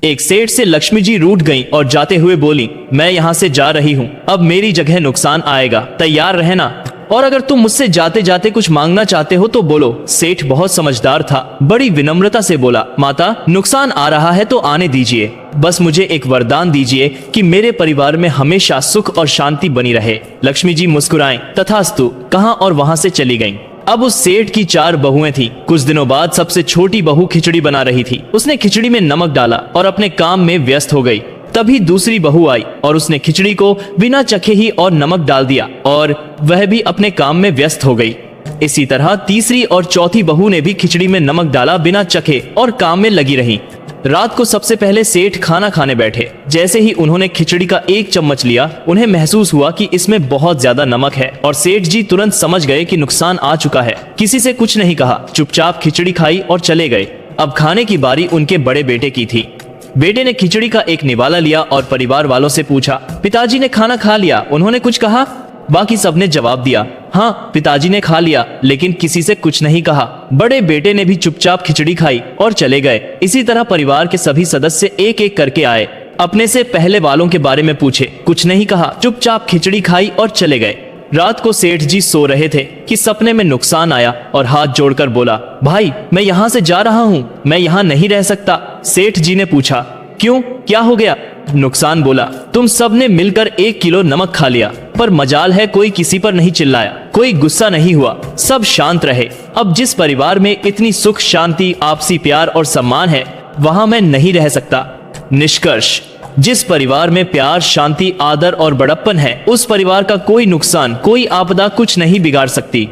एक सेठ से लक्ष्मी जी रूठ गईं और जाते हुए बोली, मैं यहाँ से जा रही हूँ, अब मेरी जगह नुकसान आएगा, तैयार रहना। और अगर तुम मुझसे जाते जाते कुछ मांगना चाहते हो तो बोलो। सेठ बहुत समझदार था, बड़ी विनम्रता से बोला, माता नुकसान आ रहा है तो आने दीजिए, बस मुझे एक वरदान दीजिए कि मेरे परिवार में हमेशा सुख और शांति बनी रहे। लक्ष्मी जी मुस्कुराएं, तथास्तु कहा और वहां से चली गईं। अब उस सेठ की 4 बहुएं थीं। कुछ दिनों बाद सबसे छोटी बहू खिचड़ी बना रही थी। उसने खिचड़ी में नमक डाला और अपने काम में व्यस्त हो गई। तभी दूसरी बहू आई और उसने खिचड़ी को बिना चखे ही और नमक डाल दिया और वह भी अपने काम में व्यस्त हो गई। इसी तरह तीसरी और चौथी बहू ने भी खिचड़ी में नमक डाला बिना चखे और काम में लगी रही। रात को सबसे पहले सेठ खाना खाने बैठे। जैसे ही उन्होंने खिचड़ी का 1 चम्मच लिया, उन्हें महसूस हुआ कि इसमें बहुत ज्यादा नमक है और सेठ जी तुरंत समझ गए कि नुकसान आ चुका है। किसी से कुछ नहीं कहा, चुपचाप खिचड़ी खाई और चले गए। अब खाने की बारी उनके बड़े बेटे की थी। बेटे ने खिचड़ी का एक निवाला लिया और परिवार वालों से पूछा, पिताजी ने खाना खा लिया, उन्होंने कुछ कहा? बाकी सबने जवाब दिया, हाँ पिताजी ने खा लिया, लेकिन किसी से कुछ नहीं कहा। बड़े बेटे ने भी चुपचाप खिचड़ी खाई और चले गए। इसी तरह परिवार के सभी सदस्य एक एक करके आए। अपने से पहले वालों के बारे में पूछे, कुछ नहीं कहा, चुपचाप खिचड़ी खाई और चले गए। रात को सेठ जी सो रहे थे कि सपने में नुकसान आया और हाथ जोड़कर बोला, भाई मैं यहाँ से जा रहा हूँ, मैं यहाँ नहीं रह सकता। सेठ जी ने पूछा, क्यों, क्या हो गया? नुकसान बोला, तुम सब ने मिलकर 1 किलो नमक खा लिया, पर मजाल है कोई किसी पर नहीं चिल्लाया, कोई गुस्सा नहीं हुआ, सब शांत रहे। अब जिस परिवार में इतनी सुख शांति आपसी प्यार और सम्मान है, वहां मैं नहीं रह सकता। निष्कर्ष, जिस परिवार में प्यार शांति आदर और बड़प्पन है, उस परिवार का कोई नुकसान कोई आपदा कुछ नहीं बिगाड़ सकती।